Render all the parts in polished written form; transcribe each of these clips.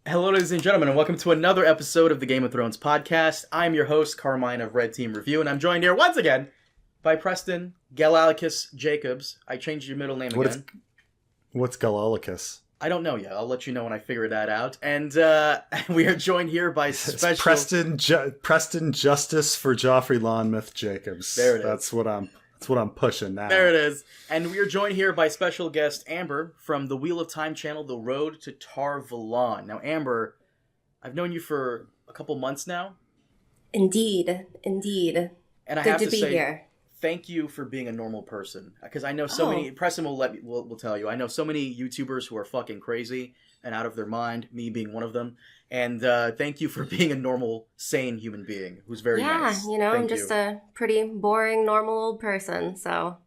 Hello, ladies and gentlemen, and welcome to another episode of the Game of Thrones podcast. I'm your host, Carmine of Red Team Review, and I'm joined here once again by Preston Galalicus Jacobs. I changed your middle name again. What's Galalicus? I don't know yet. I'll let you know when I figure that out. And we are joined here by special... It's Preston Justice for Joffrey Lonmouth Jacobs. There it is. That's what I'm pushing now. There it is. And we are joined here by special guest Amber from the Wheel of Time channel, The Road to Tar Valon. Now, Amber, I've known you for a couple months now. Indeed. And I Good have to be say, here. Thank you for being a normal person. Because I know so many... Preston will tell you. I know so many YouTubers who are fucking crazy and out of their mind, me being one of them. And thank you for being a normal, sane human being who's very nice. Yeah, I'm just a pretty boring, normal old person, so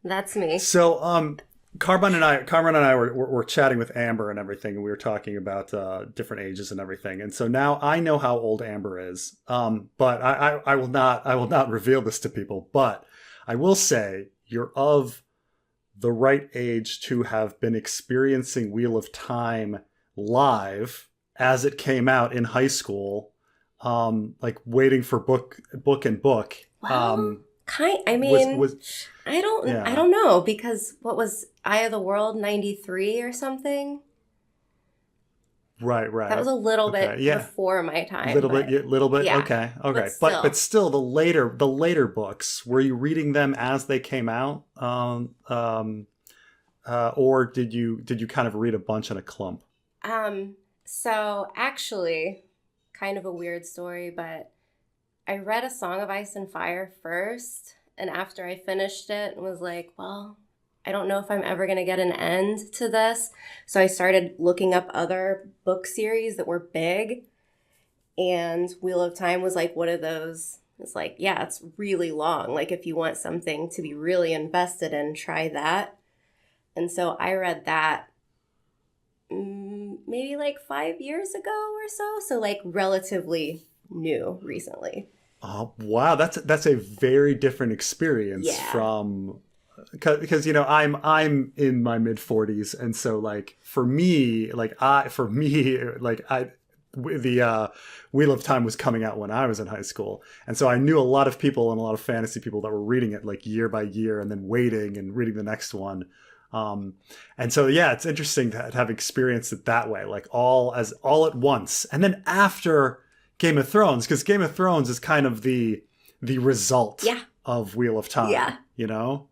that's me. So, Carmine and I were chatting with Amber and everything, and we were talking about different ages and everything. And so now I know how old Amber is, but I will not reveal this to people. But I will say you're of the right age to have been experiencing Wheel of Time live as it came out in high school, like waiting for book. Well, I don't know, because what was Eye of the World 93 or something? Right. That was a little bit before my time. Little bit. Yeah, Okay. But But still, the later books, were you reading them as they came out, or did you kind of read a bunch in a clump? So actually, kind of a weird story, but I read A Song of Ice and Fire first, and after I finished it, was like, well, I don't know if I'm ever going to get an end to this. So I started looking up other book series that were big, and Wheel of Time was like one of those. It's like, yeah, it's really long. Like, if you want something to be really invested in, try that. And so I read that maybe like 5 years ago or so like relatively new recently. Oh wow, that's a very different experience from, because I'm in my mid 40s, and so like the Wheel of Time was coming out when I was in high school, and so I knew a lot of people and a lot of fantasy people that were reading it like year by year and then waiting and reading the next one. And so, yeah, it's interesting to have experienced it that way, like all at once. And then after Game of Thrones, because Game of Thrones is kind of the result of Wheel of Time,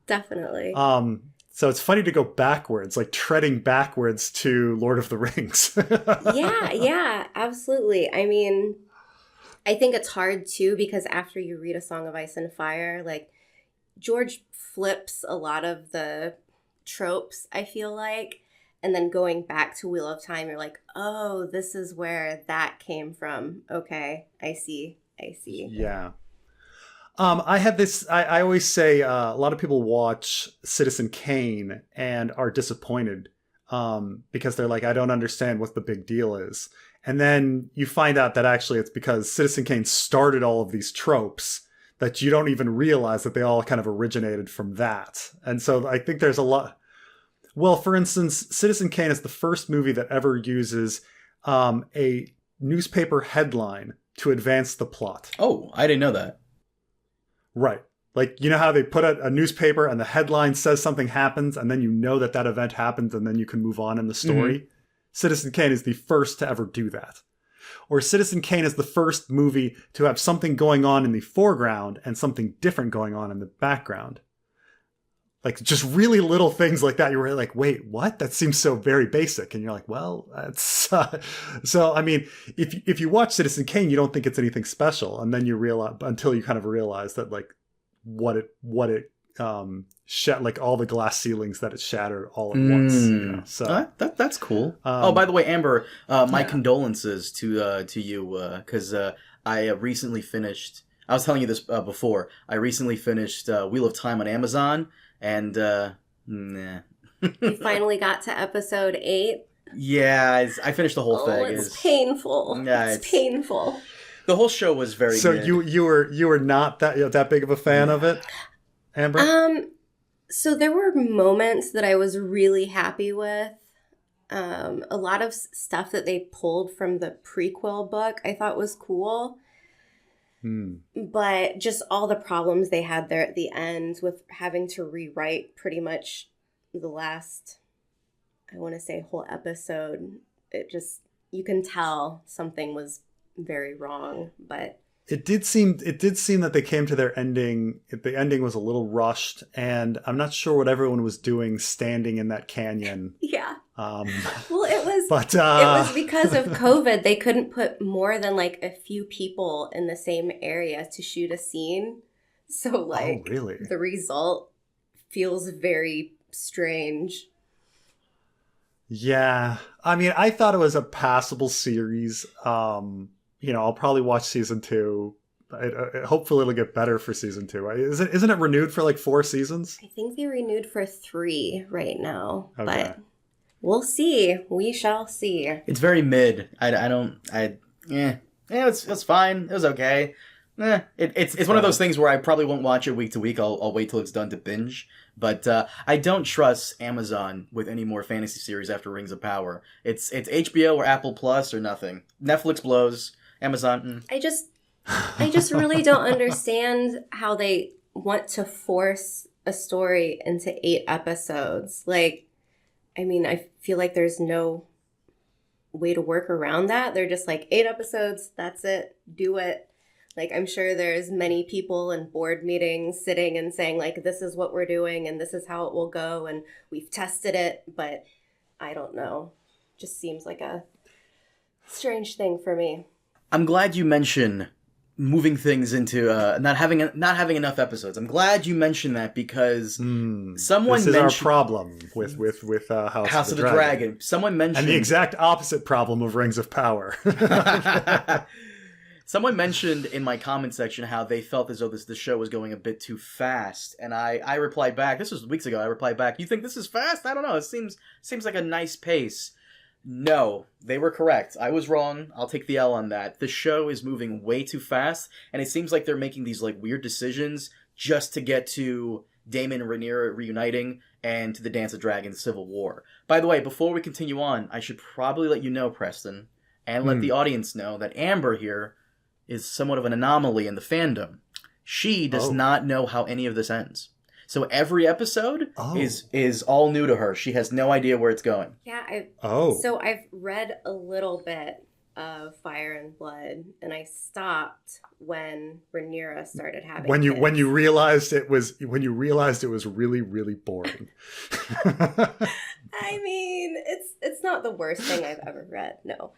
Definitely. So it's funny to go backwards, like treading backwards to Lord of the Rings. yeah, absolutely. I mean, I think it's hard too, because after you read A Song of Ice and Fire, like George flips a lot of the tropes, I feel like, and then going back to Wheel of Time, you're like, oh, this is where that came from. Okay, I see. Yeah. I had this, I always say, a lot of people watch Citizen Kane and are disappointed because they're like, I don't understand what the big deal is. And then you find out that actually it's because Citizen Kane started all of these tropes that you don't even realize that they all kind of originated from that. And so I think there's a lot. Well, for instance, Citizen Kane is the first movie that ever uses a newspaper headline to advance the plot. Oh, I didn't know that. Right. Like, you know how they put out a newspaper and the headline says something happens, and then you know that event happens, and then you can move on in the story? Mm-hmm. Citizen Kane is the first to ever do that. Or Citizen Kane is the first movie to have something going on in the foreground and something different going on in the background. Like, just really little things like that. You were like, wait, what? That seems so very basic. And you're like, well, that's... So, I mean, if you watch Citizen Kane, you don't think it's anything special. And then you realize, until you kind of realize that, like, what it like all the glass ceilings that it shattered all at once. So that's cool. By the way, Amber, my condolences to you, because I recently finished. I was telling you this before. I recently finished Wheel of Time on Amazon, and nah. You finally got to episode 8. Yeah, I finished the whole thing. It's painful. Yeah, it's painful. The whole show was very good. So you were not that big of a fan of it, Amber? So there were moments that I was really happy with. A lot of stuff that they pulled from the prequel book I thought was cool. But just all the problems they had there at the end with having to rewrite pretty much the last, I want to say, whole episode. It just, you can tell something was very wrong, but it did seem that they came to their ending. The ending was a little rushed, and I'm not sure what everyone was doing standing in that canyon. Yeah. Well, it was because of COVID. They couldn't put more than like a few people in the same area to shoot a scene. So like, really? The result feels very strange. Yeah. I mean, I thought it was a passable series. I'll probably watch season 2. Hopefully it'll get better for season 2. Isn't it renewed for like 4 seasons? I think they renewed for 3 right now, okay. But we'll see. We shall see. It's very mid. It's fine. It was okay. It's one of those things where I probably won't watch it week to week. I'll wait till it's done to binge. But I don't trust Amazon with any more fantasy series after Rings of Power. It's HBO or Apple Plus or nothing. Netflix blows. Amazon. I just really don't understand how they want to force a story into 8 episodes. Like, I mean, I feel like there's no way to work around that. They're just like 8 episodes. That's it. Do it. Like, I'm sure there's many people in board meetings sitting and saying, like, this is what we're doing and this is how it will go. And we've tested it, but I don't know. Just seems like a strange thing for me. I'm glad you mentioned moving things into not having enough episodes. I'm glad you mentioned that because someone this is mentioned our problem with House of the Dragon. Someone mentioned, and the exact opposite problem of Rings of Power. Someone mentioned in my comment section how they felt as though the show was going a bit too fast, and I replied back. This was weeks ago. I replied back, "You think this is fast? I don't know. It seems like a nice pace." No, they were correct. I was wrong. I'll take the L on that. The show is moving way too fast, and it seems like they're making these like weird decisions just to get to Daemon and Rhaenyra reuniting and to the Dance of Dragons Civil War. By the way, before we continue on, I should probably let you know, Preston, and let the audience know that Amber here is somewhat of an anomaly in the fandom. She does not know how any of this ends. So every episode is all new to her. She has no idea where it's going. Yeah. So I've read a little bit of Fire and Blood, and I stopped when Rhaenyra started having kids. When you realized it was really, really boring. I mean, it's not the worst thing I've ever read. No.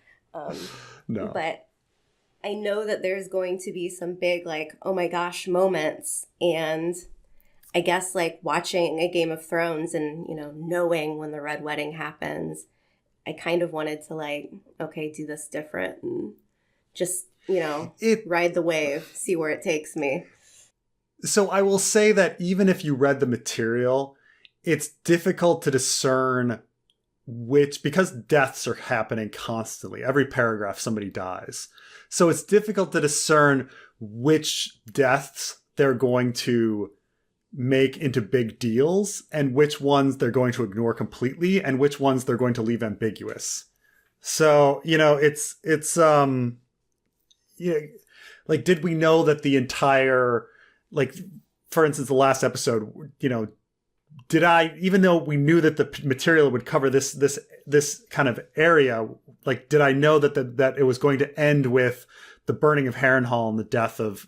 No. But I know that there's going to be some big like, oh my gosh moments, and I guess like watching a Game of Thrones and, knowing when the Red Wedding happens, I kind of wanted to like, okay, do this different and just, ride the wave, see where it takes me. So I will say that even if you read the material, it's difficult to discern because deaths are happening constantly. Every paragraph somebody dies. So it's difficult to discern which deaths they're going to make into big deals and which ones they're going to ignore completely and which ones they're going to leave ambiguous. So, it's like, did we know that the entire, like, for instance, the last episode, even though we knew that the material would cover this kind of area, like, did I know that it was going to end with the burning of Harrenhal and the death of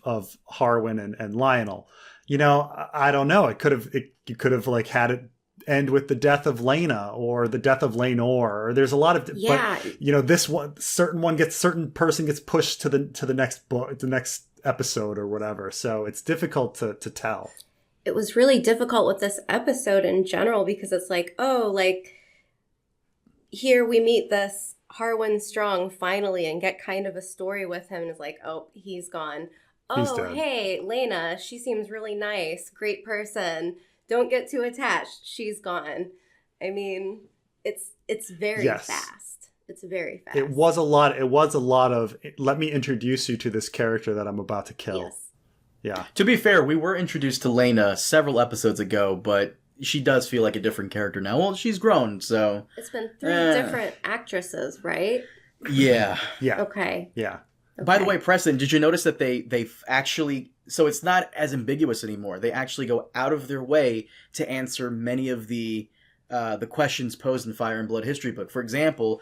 Harwin and Lionel? I don't know. You could have like had it end with the death of Laena or the death of Laenor. Or there's a lot of, but this one, certain person gets pushed to the next book, the next episode or whatever. So it's difficult to tell. It was really difficult with this episode in general because it's like, here we meet this Harwin Strong finally and get kind of a story with him, and it's like, oh, he's gone. Oh, hey, Laena, she seems really nice. Great person. Don't get too attached. She's gone. I mean, it's very fast. It's very fast. It was a lot of, let me introduce you to this character that I'm about to kill. Yes. Yeah. To be fair, we were introduced to Laena several episodes ago, but she does feel like a different character now. Well, she's grown, so It's been 3 different actresses, right? yeah. Yeah. Okay. Yeah. By the Okay. way, Preston, did you notice that they've actually, so it's not as ambiguous anymore. They actually go out of their way to answer many of the questions posed in Fire and Blood history book. For example,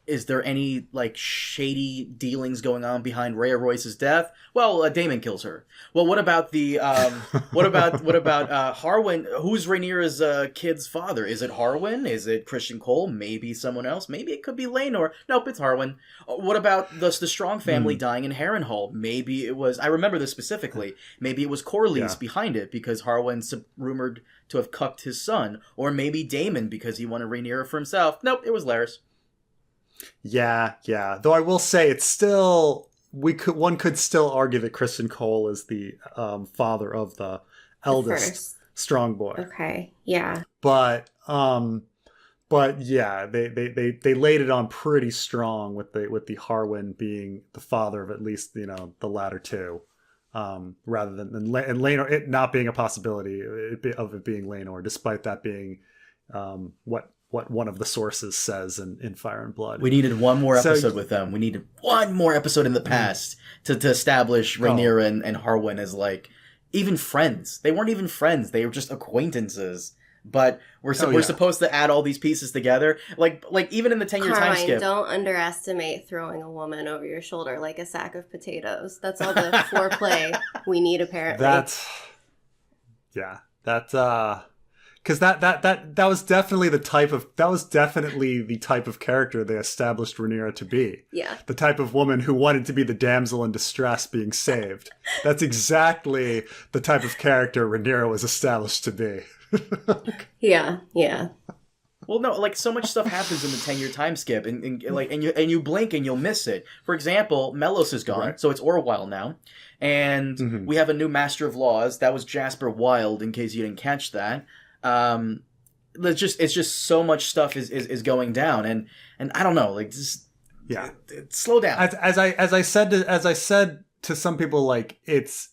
is there any like shady dealings going on behind Rhea Royce's death? Well, Daemon kills her. Well, what about the what about Harwin? Who's Rhaenyra's kid's father? Is it Harwin? Is it Christian Cole? Maybe someone else. Maybe it could be Laenor. Nope, it's Harwin. What about the Strong family dying in Harrenhal? Maybe it was. I remember this specifically. Maybe it was Corlys behind it because Harwin's rumored to have cucked his son, or maybe Daemon because he wanted Rhaenyra for himself. Nope, it was Larys. Yeah. Though I will say it's still one could still argue that Kristen Cole is the father of the eldest first. Strong boy. Okay. Yeah. But yeah, they laid it on pretty strong with the Harwin being the father of at least the latter two, rather than and Laenor it not being a possibility of it being Laenor, despite that being what one of the sources says in Fire and Blood. We needed one more episode with them. We needed one more episode in the past to establish Rhaenyra and Harwin as like even friends. They weren't even friends. They were just acquaintances. But we're supposed to add all these pieces together. Like even in the 10-year time skip. Don't underestimate throwing a woman over your shoulder like a sack of potatoes. That's all the foreplay we need, apparently. Because that was definitely the type of character they established Rhaenyra to be. Yeah. The type of woman who wanted to be the damsel in distress being saved. That's exactly the type of character Rhaenyra was established to be. Yeah. Well, no, like so much stuff happens in the 10-year time skip, and you blink and you'll miss it. For example, Melos is gone, so it's Orwell now, and we have a new Master of Laws. That was Jasper Wilde, in case you didn't catch that. It's just so much stuff is going down, and I don't know, like just slow down. As I said to some people, like it's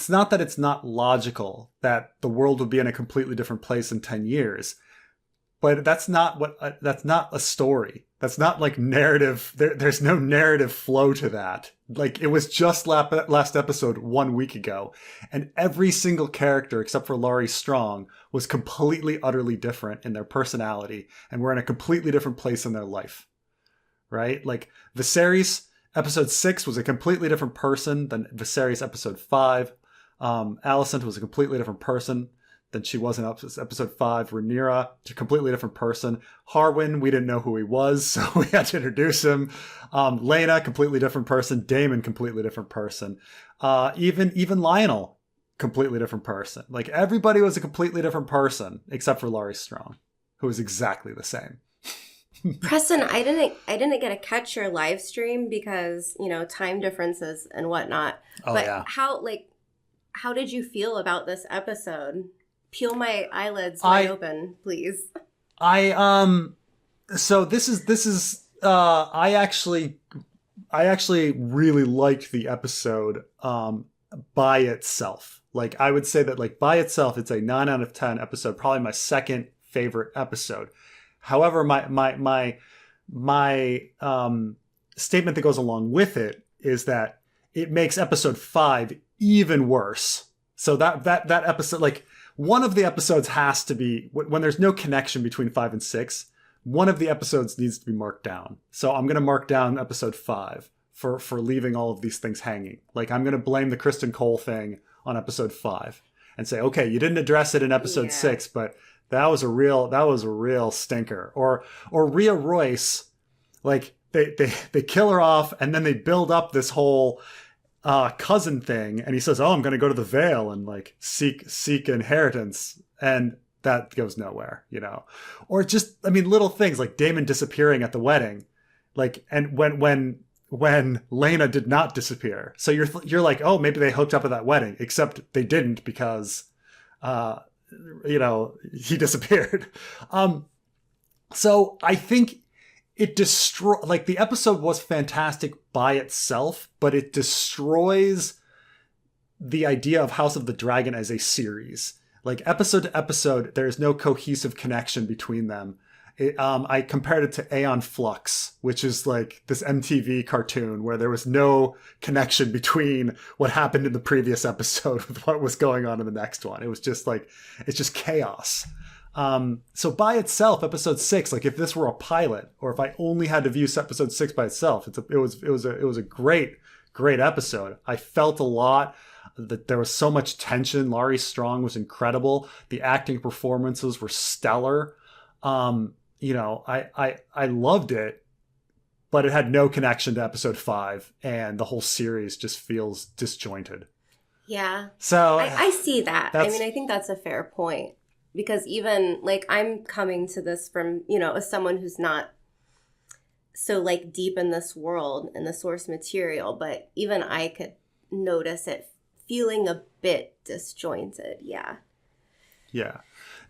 not that it's not logical that the world would be in a completely different place in 10 years, but that's not a story. That's not like narrative. There's no narrative flow to that. Like it was just last episode 1 week ago, and every single character except for Larys Strong was completely, utterly different in their personality, and we're in a completely different place in their life. Right? Like Viserys episode 6 was a completely different person than Viserys episode 5. Alicent was a completely different person than she was in episode 5. Rhaenyra, a completely different person. Harwin, we didn't know who he was, so we had to introduce him. Laena, completely different person. Daemon, completely different person. Even Lionel, completely different person. Like everybody was a completely different person except for Larys Strong, who was exactly the same. Preston, I didn't get to catch your live stream because time differences and whatnot. How did you feel about this episode? Peel my eyelids wide open, please. So this is I actually really liked the episode by itself. Like I would say that like by itself it's a 9 out of 10 episode, probably my second favorite episode. However, my statement that goes along with it is that it makes episode 5 even worse. So that episode, like one of the episodes has to be, when there's no connection between 5 and 6, one of the episodes needs to be marked down. So I'm going to mark down episode 5 for leaving all of these things hanging. Like I'm going to blame the Kristen Cole thing on episode 5 and say, okay, you didn't address it in episode 6, but that was a real stinker. Or Rhea Royce, like they kill her off and then they build up this whole cousin thing, and he says, "Oh, I'm going to go to the Vale and like seek inheritance," and that goes nowhere, Or just, I mean, little things like Daemon disappearing at the wedding, like, and when Laena did not disappear, so you're like, oh, maybe they hooked up at that wedding, except they didn't because, he disappeared. So I think it the episode was fantastic by itself, but it destroys the idea of House of the Dragon as a series. Like episode to episode, there is no cohesive connection between them. I compared it to Aeon Flux, which is like this MTV cartoon where there was no connection between what happened in the previous episode with what was going on in the next one. It was just like, it's just chaos. So by itself, episode 6, like if this were a pilot, or if I only had to view episode 6 by itself, it was a great episode. I felt a lot. That there was so much tension. Larys Strong was incredible. The acting performances were stellar. I loved it, but it had no connection to episode 5, and the whole series just feels disjointed. Yeah. So I see that. I mean, I think that's a fair point, because even like I'm coming to this from, as someone who's not so like deep in this world and the source material, but even I could notice it feeling a bit disjointed. Yeah.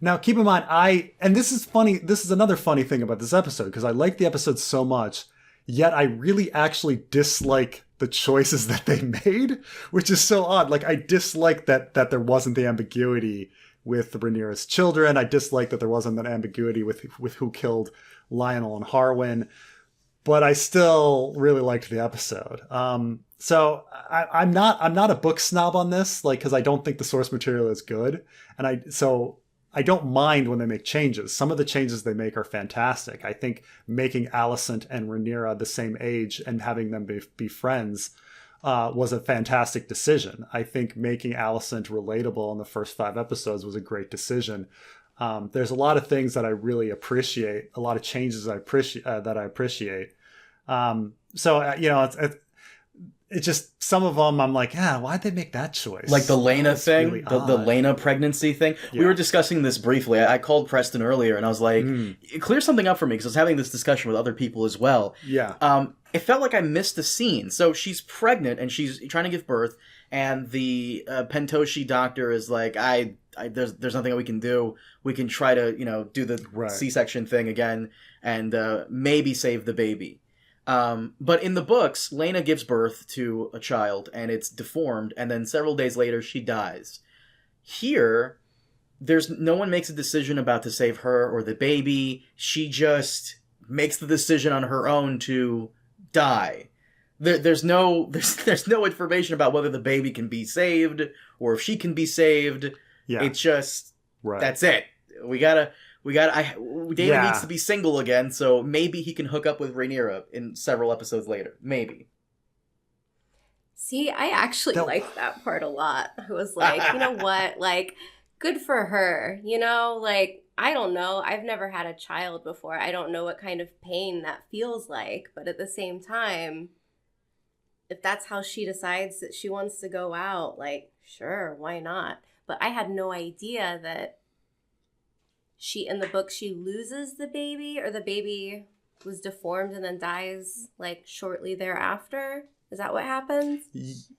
Now, keep in mind, and this is funny, this is another funny thing about this episode, because I like the episode so much, yet I really actually dislike the choices that they made, which is so odd. Like, I dislike that there wasn't the ambiguity with Rhaenyra's children. I dislike that there wasn't that ambiguity with who killed Lionel and Harwin, but I still really liked the episode. So I'm not a book snob on this, like, because I don't think the source material is good, and I don't mind when they make changes. Some of the changes they make are fantastic. I think making Alicent and Rhaenyra the same age and having them be friends was a fantastic decision. I think making Alicent relatable in the first 5 episodes was a great decision. There's a lot of things that I really appreciate, a lot of changes that I appreciate. It's just some of them I'm like, why'd they make that choice? Like the Lena thing, really the Lena pregnancy thing. Yeah. We were discussing this briefly. I called Preston earlier and I was like, clear something up for me, because I was having this discussion with other people as well. Yeah. It felt like I missed a scene. So she's pregnant and she's trying to give birth, and the Pentoshi doctor is like, there's nothing we can do. We can try to, do the C-section thing again and maybe save the baby. But in the books, Lena gives birth to a child and it's deformed, and then several days later she dies. Here, no one makes a decision about to save her or the baby. She just makes the decision on her own to die. There's no information about whether the baby can be saved or if she can be saved. Yeah. It's just that's it. David needs to be single again, so maybe he can hook up with Rhaenyra in several episodes later. Maybe. See, I actually liked that part a lot. I was like, you know what? Like, good for her. Like, I don't know. I've never had a child before. I don't know what kind of pain that feels like. But at the same time, if that's how she decides that she wants to go out, like, sure, why not? But I had no idea that in the book, she loses the baby, or the baby was deformed and then dies like shortly thereafter. Is that what happens?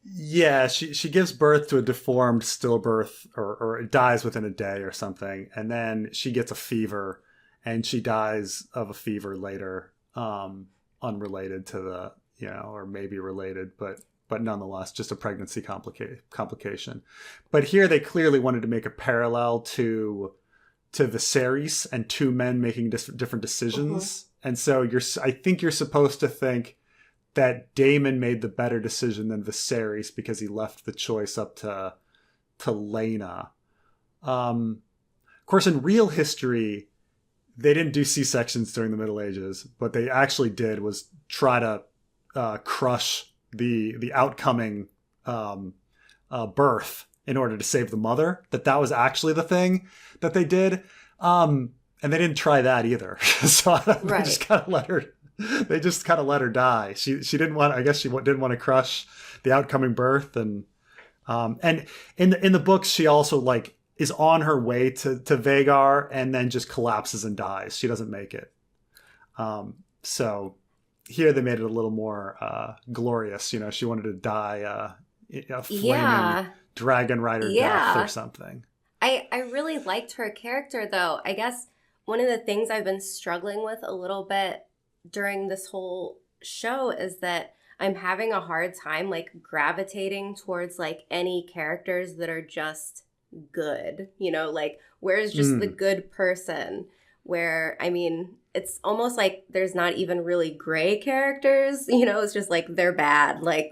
Yeah, she gives birth to a deformed stillbirth, or it dies within a day or something, and then she gets a fever, and she dies of a fever later, unrelated to the, or maybe related, but nonetheless, just a pregnancy complication. But here they clearly wanted to make a parallel to Viserys and 2 men making different decisions. And so I think you're supposed to think that Daemon made the better decision than Viserys because he left the choice up to Lena. Of course, in real history, they didn't do C-sections during the Middle Ages. What they actually did was try to crush the outcoming birth in order to save the mother. That was actually the thing that they did. And they didn't try that either. So they just kind of let her die. She didn't want, I guess she didn't want to crush the outcoming birth. And in the books, she also like is on her way to Vhagar and then just collapses and dies. She doesn't make it. So here they made it a little more glorious. She wanted to die a flaming dragon rider death or something. I really liked her character, though. I guess one of the things I've been struggling with a little bit during this whole show is that I'm having a hard time like gravitating towards like any characters that are just good? You know, like, where's just the good person? Where, I mean, it's almost like there's not even really gray characters, you know, it's just like they're bad. Like,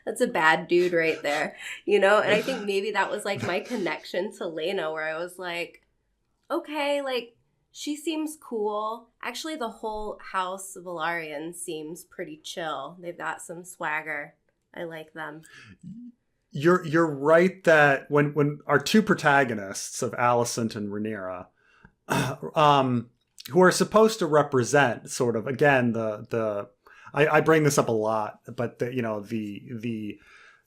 that's a bad dude right there, you know? And I think maybe that was like my connection to Lena, where I was like, okay, like, she seems cool. Actually, the whole House Valerian seems pretty chill. They've got some swagger. I like them. You're right that when our two protagonists of Alicent and Rhaenyra, who are supposed to represent sort of, again, I bring this up a lot, but the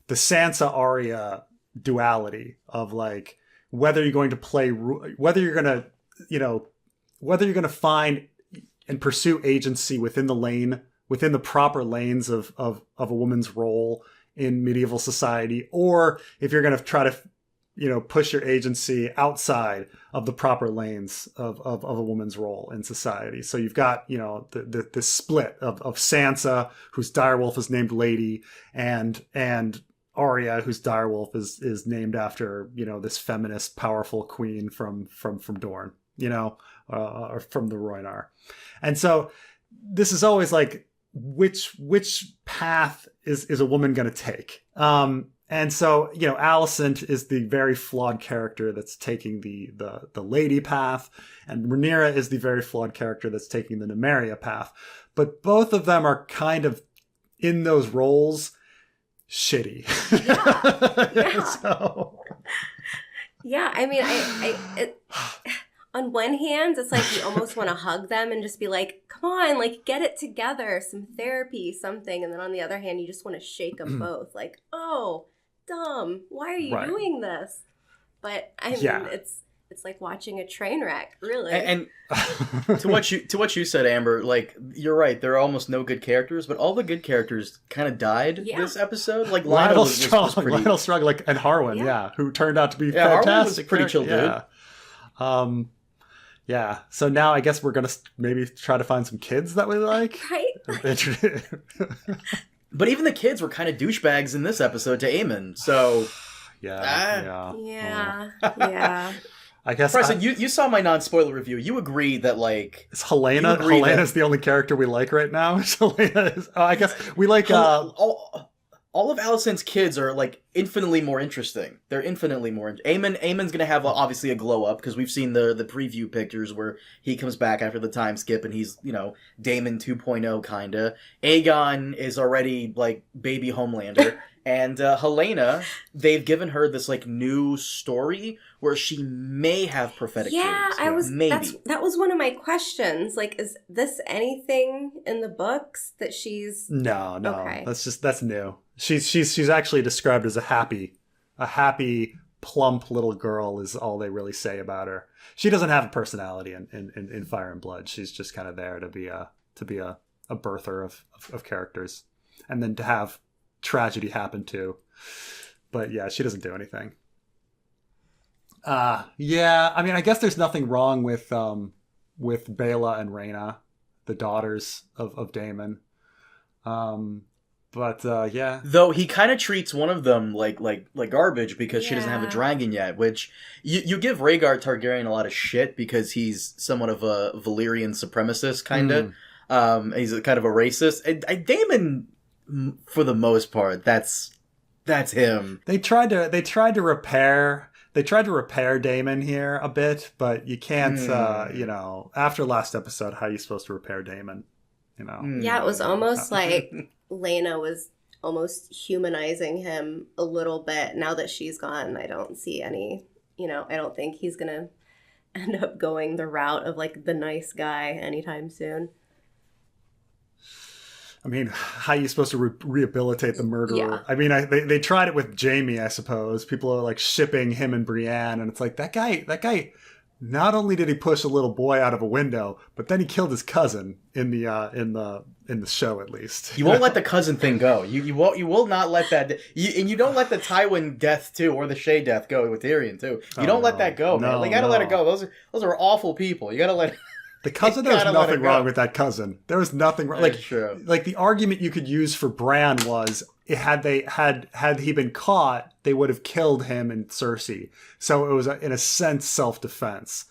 Sansa Arya duality of like whether you're going to find and pursue agency within the proper lanes of a woman's role in medieval society, or if you're going to try to push your agency outside of the proper lanes of a woman's role in society. So you've got, the split of Sansa, whose direwolf is named Lady, and Arya, whose direwolf is named after, this feminist, powerful queen from Dorne, or from the Rhoynar. And so this is always like, which path is a woman going to take? And so, Alicent is the very flawed character that's taking the lady path, and Rhaenyra is the very flawed character that's taking the Nymeria path. But both of them are kind of in those roles shitty. Yeah. So. Yeah, I mean, on one hand, it's like you almost want to hug them and just be like, come on, like, get it together, some therapy, something. And then on the other hand, you just want to shake them both. Like, oh, dumb. Why are you doing this? But I mean, it's like watching a train wreck, really. And to what you said, Amber, like, you're right. There are almost no good characters, but all the good characters kind of died this episode. Like Lionel Strong, like, and Harwin, who turned out to be fantastic. Harwin was a pretty chill dude. Yeah, so now I guess we're going to maybe try to find some kids that we like. Right? But even the kids were kind of douchebags in this episode to Aemon, so... Yeah. I guess... Preston, you saw my non-spoiler review. You agree that, like... Is Helena's the only character we like right now? I guess we like... All of Alicent's kids are, like, infinitely more interesting. They're infinitely more... Aemon's gonna have, obviously, a glow-up, because we've seen the preview pictures where he comes back after the time skip, and he's, Daemon 2.0, kinda. Aegon is already, like, baby Homelander. And Helena, they've given her this, like, new story where she may have prophetic dreams. Maybe. That was one of my questions. Like, is this anything in the books that she's... No. Okay. That's new. She's actually described as a happy, plump little girl is all they really say about her. She doesn't have a personality in Fire and Blood. She's just kind of there to be a birther of characters, and then to have tragedy happen too. But yeah, she doesn't do anything. I mean, I guess there's nothing wrong with Bela and Rhaena, the daughters of Daemon. But though he kind of treats one of them like garbage because she doesn't have a dragon yet, which you give Rhaegar Targaryen a lot of shit because he's somewhat of a Valyrian supremacist kind of. He's kind of a racist. Daemon, for the most part, that's him. They tried to repair Daemon here a bit, but you can't. After last episode, how are you supposed to repair Daemon? Yeah, it was almost like Lena was almost humanizing him a little bit. Now that she's gone, I don't see any. I don't think he's gonna end up going the route of like the nice guy anytime soon. I mean, how are you supposed to rehabilitate the murderer? Yeah. I mean, they tried it with Jaime, I suppose. People are like shipping him and Brienne, and it's like that guy. Not only did he push a little boy out of a window, but then he killed his cousin in the show, at least. You won't let the cousin thing go. You will not let that. And you don't let the Tywin death too, or the Shay death go with Tyrion too. You don't let that go, man. You gotta let it go. Those are awful people. You gotta let. The cousin, there was nothing wrong with that cousin. There was nothing wrong. That's true. Like the argument you could use for Bran was had he been caught, they would have killed him and Cersei. So it was in a sense self-defense.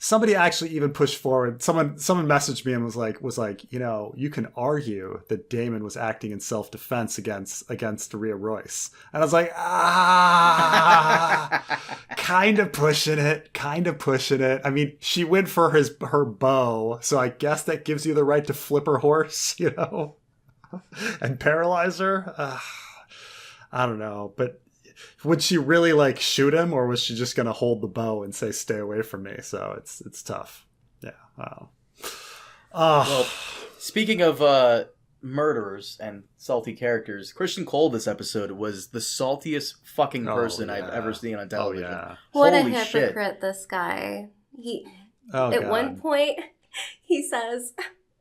Somebody actually even pushed forward. Someone messaged me and was like, you know, you can argue that Daemon was acting in self-defense against Rhea Royce. And I was like, kind of pushing it. I mean, she went for her bow, so I guess that gives you the right to flip her horse, you know, and paralyze her. I don't know, but would she really like shoot him, or was she just going to hold the bow and say, stay away from me? So it's tough. Yeah. Wow. Well, speaking of murderers and salty characters, Christian Cole this episode was the saltiest fucking person I've ever seen on television. Yeah. What Holy a hypocrite shit. This guy. At At one point, he says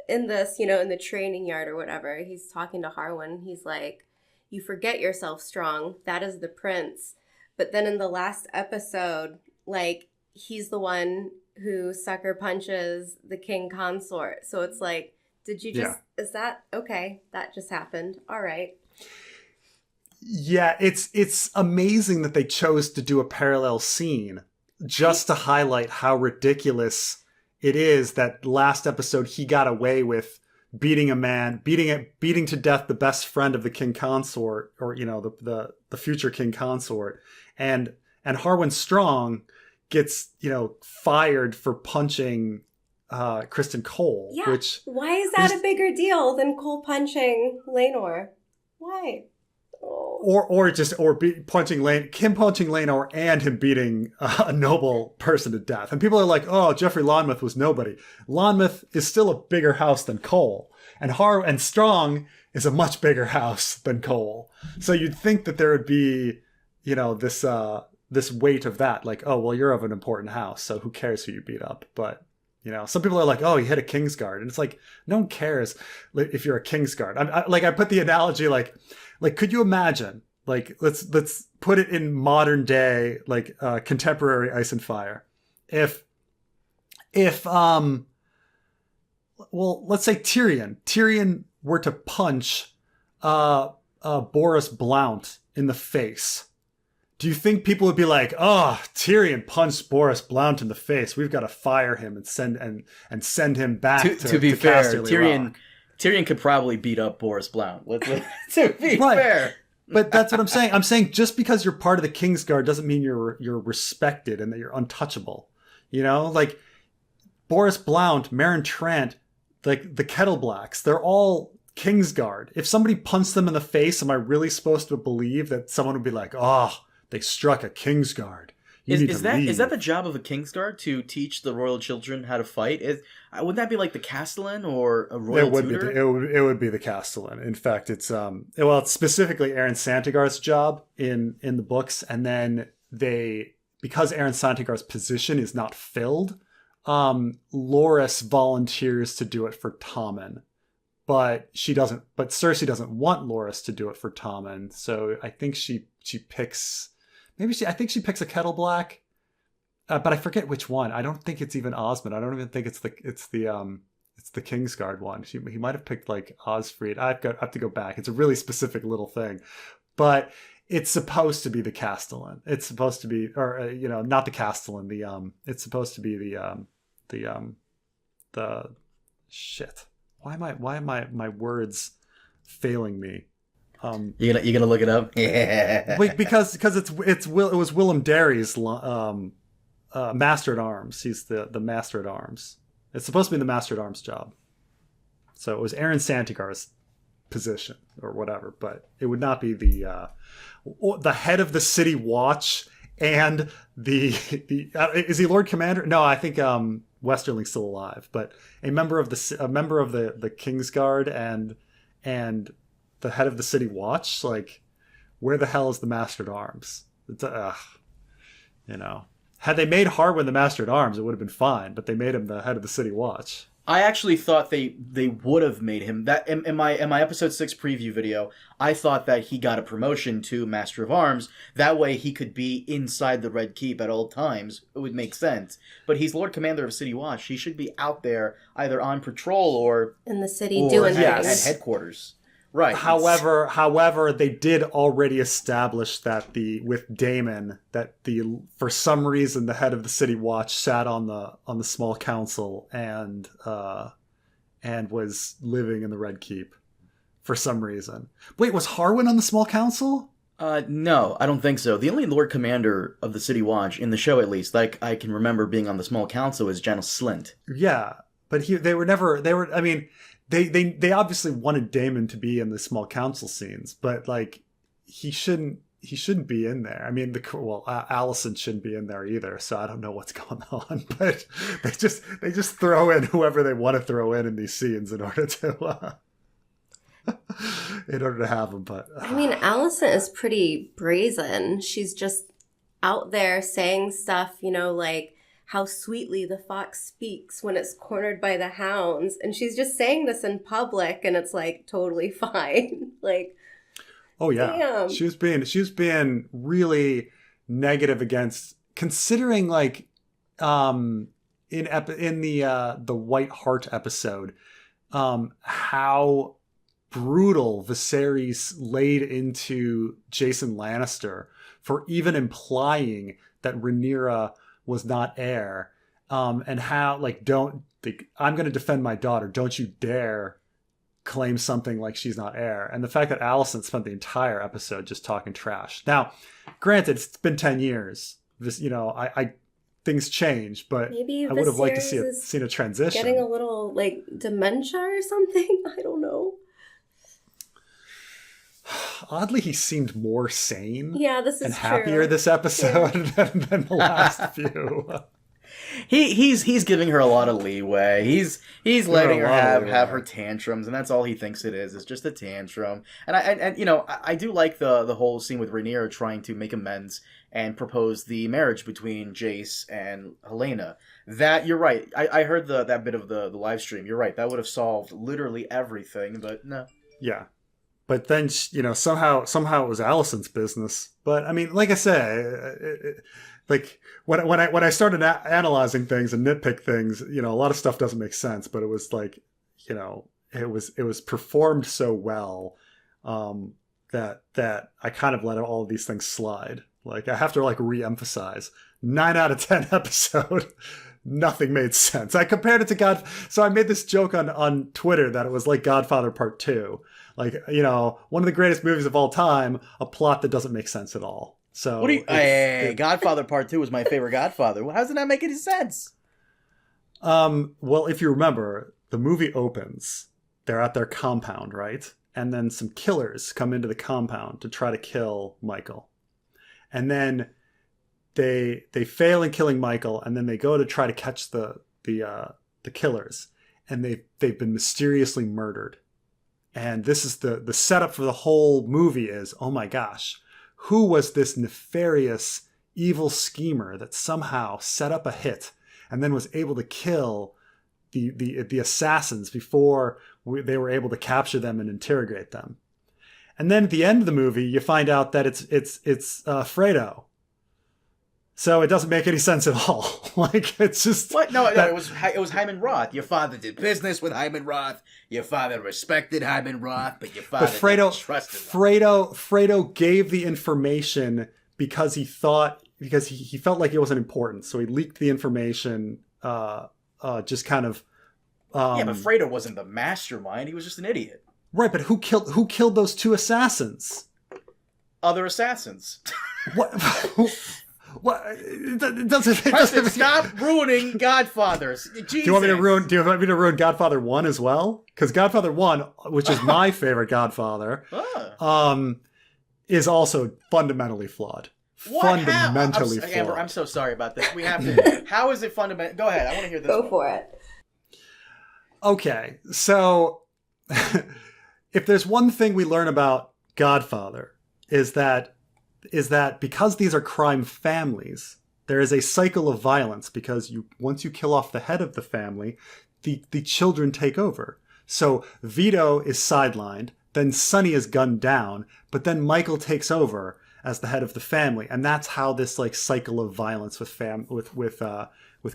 in this, you know, in the training yard or whatever, he's talking to Harwin. He's like, you forget yourself, Strong. That is the prince. But then in the last episode, like, he's the one who sucker punches the king consort. So it's like, did you just, is that, okay, that just happened. All right. Yeah, it's amazing that they chose to do a parallel scene just to highlight how ridiculous it is that last episode he got away with beating a man, beating to death the best friend of the king consort, or, you know, the future king consort, and Harwin Strong gets, you know, fired for punching Kristen Cole. Yeah. Which why is that a bigger deal than Cole punching Laenor? Why? Oh. Kim punching Laenor and him beating a noble person to death. And people are like, oh, Joffrey Lonmouth was nobody. Lonmouth is still a bigger house than Cole. And Strong is a much bigger house than Cole. So you'd think that there would be, you know, this weight of that. Like, oh, well, you're of an important house, so who cares who you beat up? But, you know, some people are like, oh, he hit a Kingsguard. And it's like, no one cares if you're a Kingsguard. I put the analogy like, could you imagine, like, let's put it in modern day, like, contemporary Ice and Fire. If well, let's say Tyrion were to punch Boris Blount in the face, do you think people would be like, oh, Tyrion punched Boris Blount in the face, we've got to fire him and send him back to be fair, Casterly Rock? Tyrion could probably beat up Boris Blount. To be fair. But that's what I'm saying. I'm saying just because you're part of the Kingsguard doesn't mean you're respected and that you're untouchable. You know, like Boris Blount, Meryn Trant, like the Kettle Blacks, they're all Kingsguard. If somebody punched them in the face, am I really supposed to believe that someone would be like, oh, they struck a Kingsguard? Is that the job of a Kingsguard, to teach the royal children how to fight? Wouldn't that be like the Castellan or a royal tutor? It would be the Castellan. In fact, it's it's specifically Aaron Santigar's job in the books, and then because Aaron Santigar's position is not filled, Loras volunteers to do it for Tommen, but Cersei doesn't want Loras to do it for Tommen, so I think she picks. I think she picks a Kettle Black, but I forget which one. I don't think it's even Osmond. I don't even think it's the Kingsguard one. He might have picked like Osfried. I have to go back. It's a really specific little thing, but it's supposed to be the Castellan. It's supposed to be, or not the Castellan. It's supposed to be the shit. Why am my words failing me? You gonna look it up? Yeah. Wait, because it was Willem Dary's Master at Arms. He's the Master at Arms. It's supposed to be the Master at Arms job. So it was Aaron Santigar's position or whatever, but it would not be the head of the City Watch and the is he Lord Commander? No, I think Westerling's still alive, but a member of the Kingsguard and the head of the City Watch, like, where the hell is the Master at Arms? It's, had they made Harwin the Master at Arms, it would have been fine, but they made him the head of the City Watch. I actually thought they would have made him that in my episode 6 preview video. I thought that he got a promotion to Master of Arms. That way he could be inside the Red Keep at all times. It would make sense. But he's Lord Commander of City Watch. He should be out there either on patrol or in the city doing things at headquarters. Right. However, they did already establish that with Daemon for some reason the head of the City Watch sat on the small council and was living in the Red Keep for some reason. Wait, was Harwin on the small council? No, I don't think so. The only Lord Commander of the City Watch, in the show at least, like I can remember being on the small council, is General Slint. Yeah, but they obviously wanted Daemon to be in the small council scenes, but like he shouldn't be in there. I mean, Allison shouldn't be in there either, so I don't know what's going on. But they just throw in whoever they want to throw in these scenes in order to have them. But I mean, Allison is pretty brazen. She's just out there saying stuff, like how sweetly the fox speaks when it's cornered by the hounds. And she's just saying this in public, and it's like totally fine. Like, oh yeah, damn. She was being really negative against, considering like in the White Hart episode, how brutal Viserys laid into Jason Lannister for even implying that Rhaenyra was not heir, and how like I'm going to defend my daughter. Don't you dare claim something like she's not heir. And the fact that Allison spent the entire episode just talking trash. Now, granted, it's been 10 years. This, I things change, but maybe I would have liked to seen a transition. Getting a little like dementia or something. I don't know. Oddly, he seemed more sane. Yeah, this is and happier this episode than the last few. He's giving her a lot of leeway. He's letting her have her tantrums, and that's all he thinks it is. It's just a tantrum. And I do like the whole scene with Rhaenyra trying to make amends and propose the marriage between Jace and Helena. That, you're right. I heard that bit of the live stream. You're right. That would have solved literally everything, but no. Yeah. But then, somehow it was Allison's business. But I mean, like I say, like when I started analyzing things and nitpick things, a lot of stuff doesn't make sense. But it was like, it was performed so well that I kind of let all of these things slide. Like I have to re-emphasize 9 out of 10 episode. Nothing made sense. I compared it to so I made this joke on Twitter that it was like Godfather Part 2. Like, one of the greatest movies of all time, a plot that doesn't make sense at all. So, Godfather Part 2 was my favorite Godfather. How does it not make any sense? Well, if you remember, the movie opens, they're at their compound, right? And then some killers come into the compound to try to kill Michael. And then they fail in killing Michael, and then they go to try to catch the killers, and they've been mysteriously murdered. And this is the setup for the whole movie is, oh my gosh, who was this nefarious evil schemer that somehow set up a hit and then was able to kill the assassins before they were able to capture them and interrogate them. And then at the end of the movie, you find out that it's Fredo. So it doesn't make any sense at all. Like, it's just... What? No, it was Hyman Roth. Your father did business with Hyman Roth. Your father respected Hyman Roth, but your father didn't trust him. Fredo gave the information because he felt like it wasn't important. So he leaked the information, just kind of... yeah, but Fredo wasn't the mastermind. He was just an idiot. Right, but who killed those two assassins? Other assassins. What... What? It doesn't stop ruining Godfathers. Jesus. Do you want me to ruin Godfather 1 as well? Because Godfather 1, which is my favorite Godfather, is also fundamentally flawed. Fundamentally flawed. Amber, I'm so sorry about this. We have to. How is it fundamental? Go ahead. I want to hear this. Go for it. Okay, so if there's one thing we learn about Godfather is that because these are crime families, there is a cycle of violence because once you kill off the head of the family, the children take over. So Vito is sidelined, then Sonny is gunned down, but then Michael takes over as the head of the family, and that's how this cycle of violence with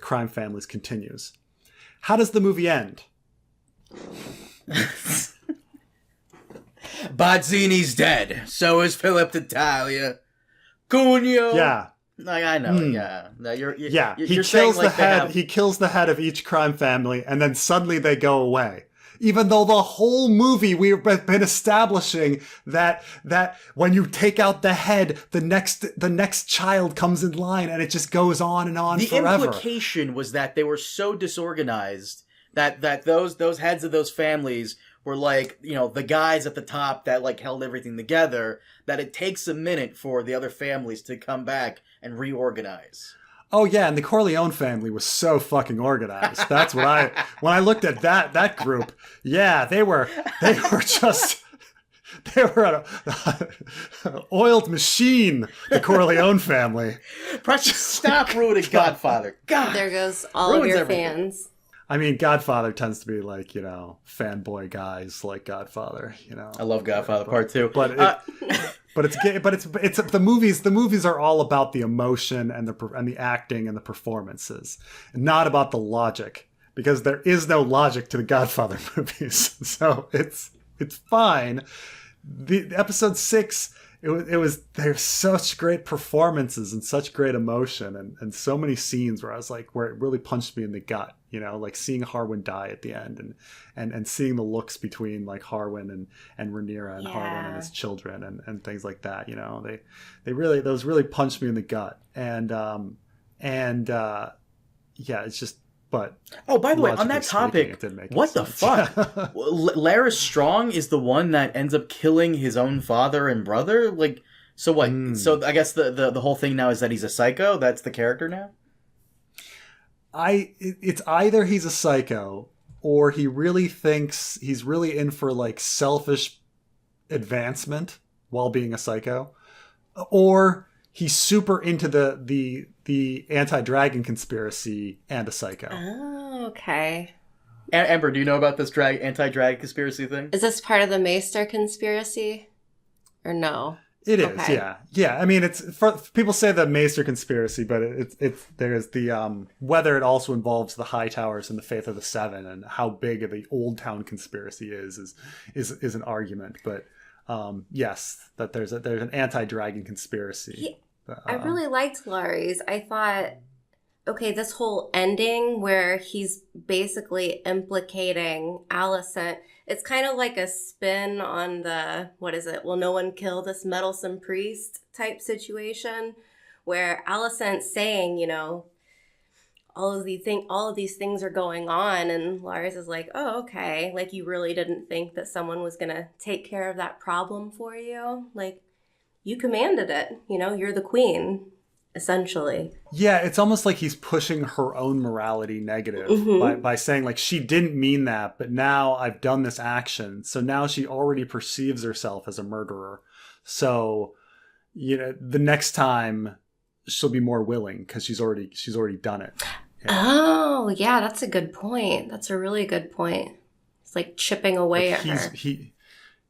crime families continues. Bazzini's dead. So is Philip d'Italia. Cugno. Yeah. Like, I know. Yeah. No, He kills the head. He kills the head of each crime family, and then suddenly they go away. Even though the whole movie we've been establishing that when you take out the head, the next child comes in line, and it just goes on and on forever. The implication was that they were so disorganized that those heads of those families were like, the guys at the top that like held everything together, that it takes a minute for the other families to come back and reorganize. Oh yeah, and the Corleone family was so fucking organized. That's what when I looked at that group, yeah, they were just they were an oiled machine, the Corleone family. Precious, stop ruining Godfather. God, there goes all of your everything. fans. I mean, Godfather tends to be like, fanboy guys like Godfather, I love Godfather Part 2. But it's the movies. The movies are all about the emotion and the acting and the performances, not about the logic, because there is no logic to the Godfather movies. So it's fine. The episode 6, there's such great performances and such great emotion and so many scenes where I was like, where it really punched me in the gut, like seeing Harwin die at the end and seeing the looks between like Harwin and Rhaenyra and Harwin and his children and things like that. Those really punched me in the gut. It's just, but by the way, on that topic, what the fuck? Larys Strong is the one that ends up killing his own father and brother? Like, so what? So I guess the whole thing now is that he's a psycho? That's the character now? It's either he's a psycho or he really thinks he's really in for like selfish advancement while being a psycho, or he's super into the anti-dragon conspiracy and a psycho. Oh, okay. Amber, do you know about this anti-dragon conspiracy thing? Is this part of the Maester conspiracy? Or no? It is, yeah. Yeah, I mean, people say the Maester conspiracy, but there's the, whether it also involves the High Towers and the Faith of the Seven and how big the Old Town conspiracy is an argument. But, yes, that there's an anti-dragon conspiracy. I really liked Larys. I thought, okay, this whole ending where he's basically implicating Alicent, it's kind of like a spin on the, what is it? Will no one kill this meddlesome priest type situation where Alicent's saying, all of these things are going on, and Larys is like, oh, okay. Like, you really didn't think that someone was going to take care of that problem for you? Like, you commanded it, you're the queen, essentially. Yeah, it's almost like he's pushing her own morality negative by saying, like, she didn't mean that, but now I've done this action. So now she already perceives herself as a murderer. So, the next time she'll be more willing because she's already done it. Yeah. Oh, yeah, that's a good point. That's a really good point. It's like chipping away at her.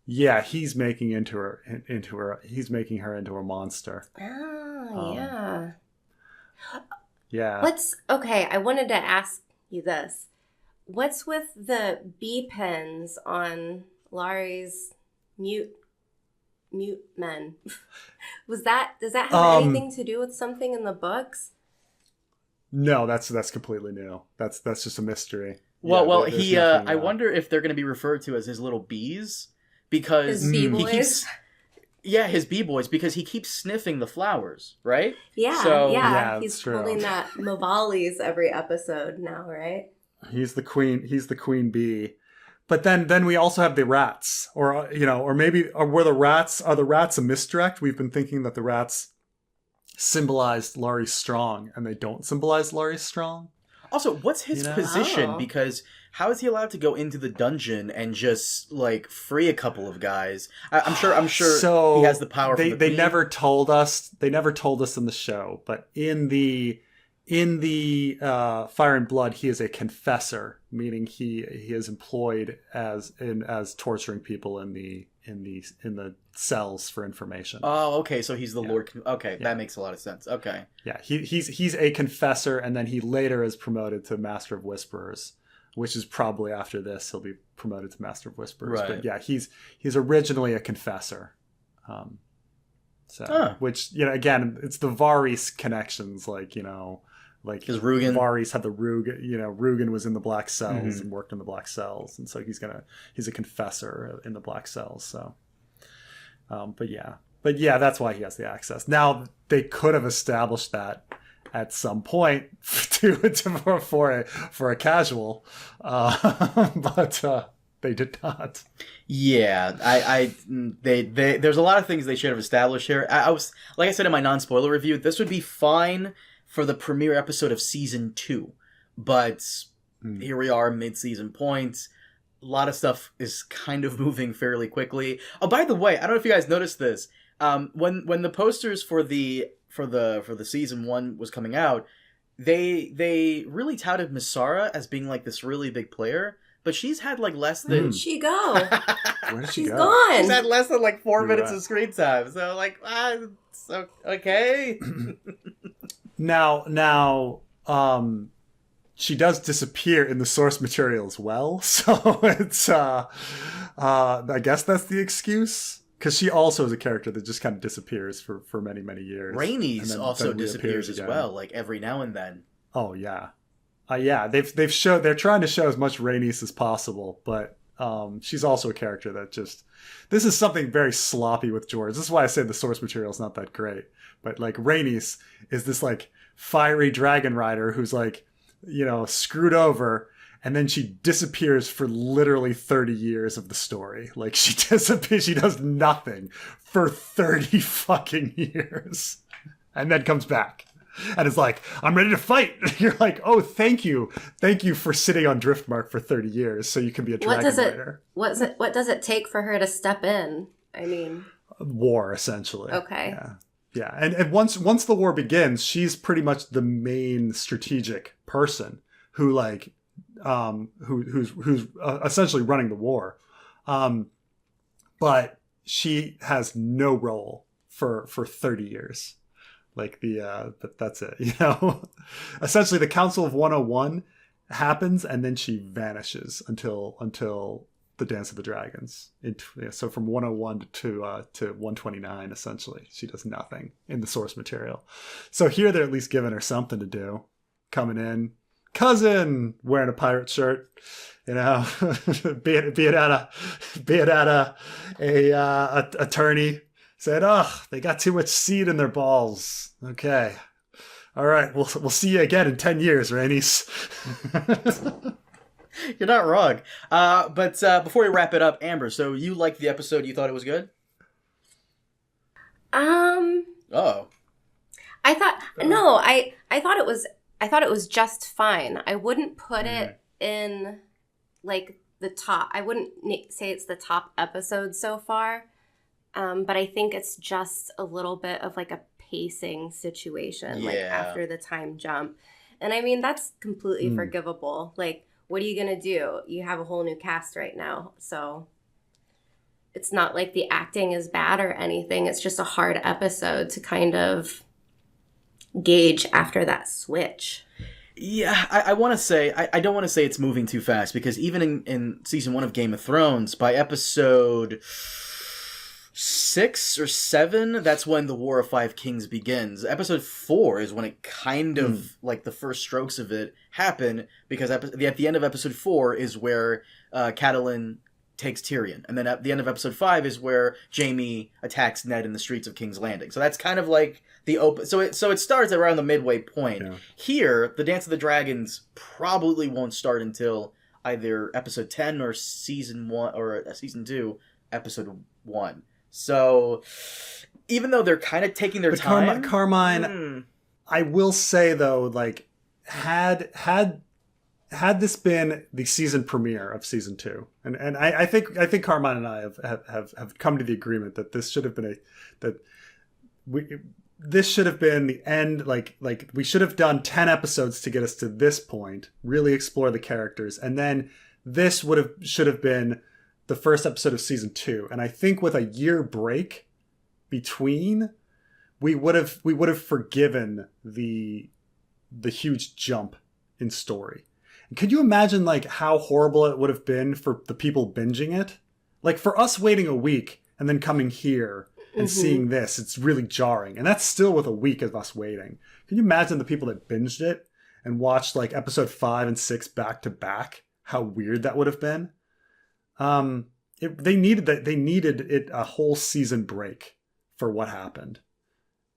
Yeah, he's making her into a monster. Oh, yeah. Yeah. Okay, I wanted to ask you this. What's with the bee pins on Larry's mute men? Does that have anything to do with something in the books? No, that's completely new. That's just a mystery. Well, I wonder if they're going to be referred to as his little bees. Because his B-boys? His B-boys, because he keeps sniffing the flowers, right? Yeah, he's holding that Mavali's every episode now, right? He's the queen bee. But then we also have the rats, or maybe are the rats a misdirect? We've been thinking that the rats symbolized Larys Strong, and they don't symbolize Larys Strong. Also, what's his position? Oh. Because how is he allowed to go into the dungeon and just like free a couple of guys? I'm sure. So he has the power. They never told us. They never told us in the show. But in the Fire and Blood, he is a confessor, meaning he is employed as torturing people in the cells for information. Oh, okay. So he's the Lord. Okay, that makes a lot of sense. Okay. Yeah, he's a confessor, and then he later is promoted to Master of Whisperers. which is probably after this he'll be promoted to Master of Whispers. Right. But yeah, he's originally a confessor. Which, again, it's the Varys connections, like because Varys had the Rugen was in the Black Cells and worked in the Black Cells, and so he's a confessor in the Black Cells. So, but yeah, that's why he has the access. Now they could have established that at some point for a casual, but they did not. Yeah, there's a lot of things they should have established here. I was, like I said in my non-spoiler review, this would be fine for the premiere episode of season 2, but here we are, mid-season point. A lot of stuff is kind of moving fairly quickly. Oh, by the way, I don't know if you guys noticed this. When the posters for the season 1 was coming out, they really touted Misara as being like this really big player. But she's had like less than... Where did she go? Where did she She's go? gone. She's had less than like 4 minutes of screen time. So like, so okay. Now, she does disappear in the source material as well. So it's, I guess that's the excuse. Because she also is a character that just kind of disappears for many, many years. Rhaenys also disappears as well, like every now and then. Oh, yeah. They're trying to show as much Rhaenys as possible, but she's also a character that this is something very sloppy with George. This is why I say the source material is not that great. But like Rhaenys is this like fiery dragon rider who's like, screwed over, and then she disappears for literally 30 years of the story. Like she disappears, she does nothing for 30 fucking years, and then comes back. And it's like, I'm ready to fight. You're like, oh, thank you for sitting on Driftmark for 30 years so you can be a dragon rider. What does it take for her to step in? I mean, war, essentially. Okay. Yeah. And once the war begins, she's pretty much the main strategic person who like who's essentially running the war. But she has no role for 30 years. Like but that's it, Essentially, the Council of 101 happens, and then she vanishes until the Dance of the Dragons. So from 101 to 129, essentially, she does nothing in the source material. So here they're at least giving her something to do. Coming in, cousin, wearing a pirate shirt, be it at a attorney. Said, they got too much seed in their balls. Okay. All right, we'll see you again in 10 years, Rhaenys. You're not wrong. But before we wrap it up, Amber, so you liked the episode, you thought it was good? Oh. I thought it was just fine. I wouldn't put it in like the top. I wouldn't say it's the top episode so far. But I think it's just a little bit of like a pacing situation, like after the time jump. And I mean, that's completely forgivable. Like, what are you going to do? You have a whole new cast right now. So it's not like the acting is bad or anything. It's just a hard episode to kind of gauge after that switch. Yeah, I want to say, I don't want to say it's moving too fast, because even in season 1 of Game of Thrones, by episode 6 or 7, that's when the War of Five Kings begins. Episode 4 is when it kind of, like, the first strokes of it happen, because at the end of episode 4 is where Catelyn takes Tyrion. And then at the end of episode 5 is where Jaime attacks Ned in the streets of King's Landing. So that's kind of like the open... So it starts around the midway point. Yeah. Here, the Dance of the Dragons probably won't start until either episode 10 or season 1, or season 2, episode 1. So, even though they're kind of taking their time... Carmine, I will say, though, like, had this been the season premiere of season 2, and I think Carmine and I have come to the agreement that this should have been this should have been the end, like we should have done 10 episodes to get us to this point, really explore the characters, and then this should have been the first episode of season 2. And I think with a year break between, we would have forgiven the huge jump in story. Could you imagine like how horrible it would have been for the people binging it? Like for us waiting a week and then coming here and seeing this, it's really jarring. And that's still with a week of us waiting. Can you imagine the people that binged it and watched like episode 5 and 6 back to back? How weird that would have been. They needed it a whole season break for what happened.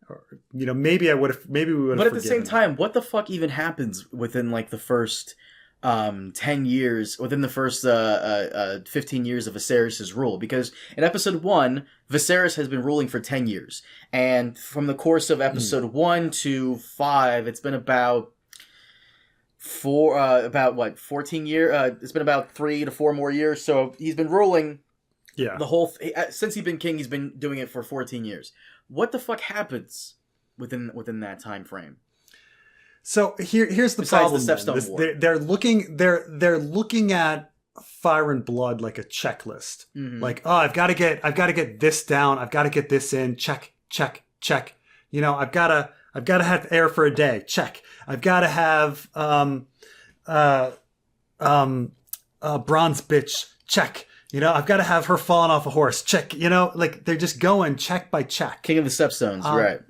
Or, maybe we would have. But at the same time, what the fuck even happens within like the first 10 years, within the first 15 years of Viserys' rule? Because in episode 1, Viserys has been ruling for 10 years, and from the course of episode 1 to 5, it's been about 14 years. It's been about 3 to 4 more years. So he's been ruling. Yeah. The whole since he's been king, he's been doing it for 14 years. What the fuck happens within that time frame? So here's the Besides problem. The Stepstone War. They're looking at Fire and Blood like a checklist. Mm-hmm. Like, oh, I've got to get this down. I've got to get this in. Check, check, check. I've got to have air for a day. Check. I've got to have bronze bitch. Check. I've got to have her falling off a horse. Check. Like they're just going check by check. King of the Stepstones, right?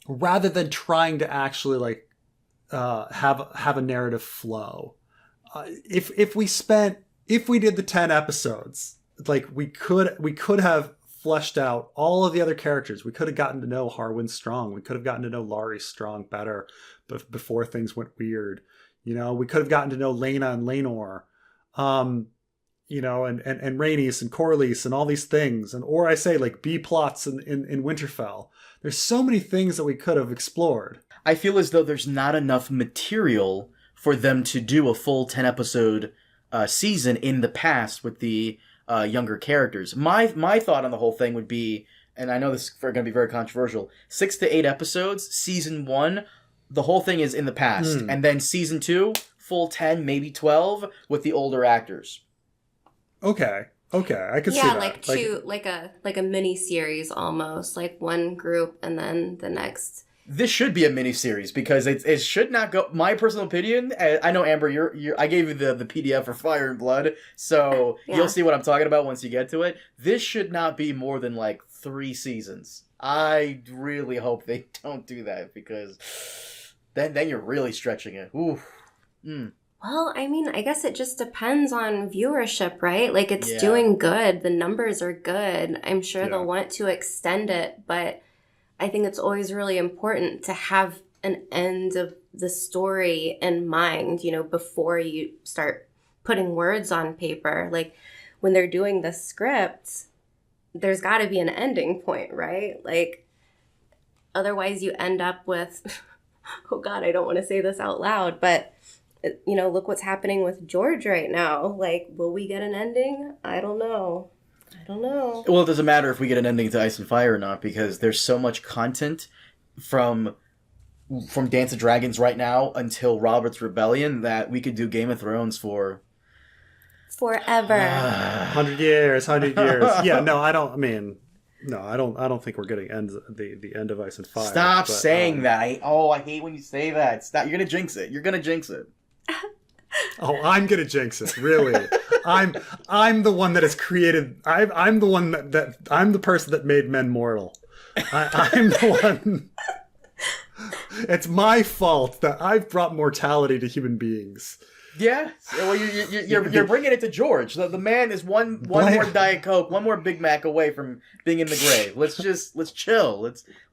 Rather than trying to actually like have a narrative flow. If we did the 10 episodes, like we could have fleshed out all of the other characters. We could have gotten to know Harwin Strong. We could have gotten to know Larys Strong better before things went weird. We could have gotten to know Laena and Laenor, and Rhaenys and Corlys and all these things. Or I say like B plots in Winterfell. There's so many things that we could have explored. I feel as though there's not enough material for them to do a full 10 episode season in the past with the younger characters. My thought on the whole thing would be, and I know this is going to be very controversial, 6 to 8 episodes, season 1, the whole thing is in the past, and then season 2, full 10, maybe 12 with the older actors. Okay, I can see that. Yeah, like a mini series almost, like one group and then the next. This should be a miniseries because it should not go. My personal opinion, I know Amber, I gave you the PDF for Fire and Blood, so You'll see what I'm talking about once you get to it. This should not be more than like 3 seasons. I really hope they don't do that because then you're really stretching it. Oof. Well, I mean, I guess it just depends on viewership, right? Like it's doing good. The numbers are good. I'm sure they'll want to extend it, but I think it's always really important to have an end of the story in mind, before you start putting words on paper. Like when they're doing the script, there's got to be an ending point, right? Like otherwise you end up with, oh God, I don't want to say this out loud, but look what's happening with George right now. Like, will we get an ending? I don't know. Well, it doesn't matter if we get an ending to Ice and Fire or not because there's so much content from Dance of Dragons right now until Robert's Rebellion that we could do Game of Thrones for forever. 100 years. Yeah, no, I don't think we're getting the end of Ice and Fire. Stop saying that. I hate when you say that. Stop. You're going to jinx it. Oh, I'm gonna jinx it. Really, I'm the one that has created. I'm the one that I'm the person that made men mortal. I'm the one. It's my fault that I've brought mortality to human beings. Yeah, well, you're bringing it to George. The man is one more Diet Coke, one more Big Mac away from being in the grave. Let's chill.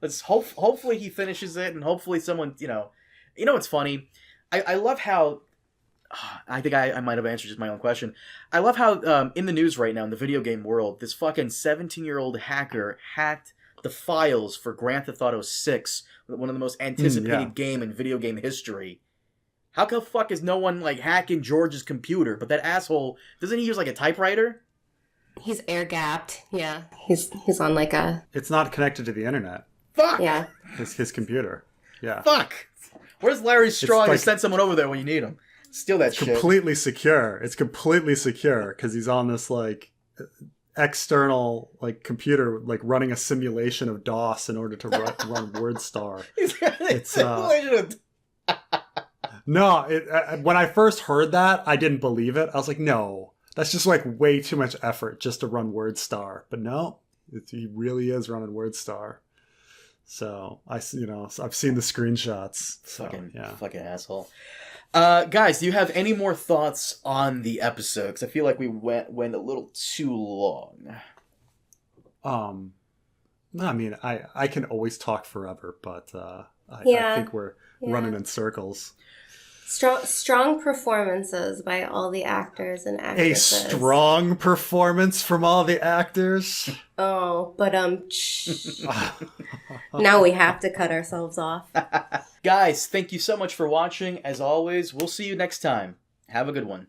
Let's hopefully he finishes it, and hopefully someone what's funny. I love how, I think I might have answered just my own question. I love how in the news right now in the video game world, this fucking 17-year-old hacker hacked the files for Grand Theft Auto 6, one of the most anticipated game in video game history. How the fuck is no one like hacking George's computer? But that asshole, doesn't he use like a typewriter? He's air gapped. Yeah, he's on like a. It's not connected to the internet. Fuck. Yeah. His computer. Yeah. Fuck. Where's Larys Strong to send someone over there when you need him? Steal that shit. Completely secure. It's completely secure because he's on this like external like computer, like running a simulation of DOS in order to run WordStar. He's got a simulation of. No, when I first heard that, I didn't believe it. I was like, no, that's just like way too much effort just to run Word Star. But no, he really is running Word Star. So I've seen the screenshots. So, Fucking asshole. Guys, do you have any more thoughts on the episode? Because I feel like we went a little too long. No, I mean, I can always talk forever, but I think we're running in circles. Strong performances by all the actors and actresses. A strong performance from all the actors. Oh, but now we have to cut ourselves off. Guys, thank you so much for watching. As always, we'll see you next time. Have a good one.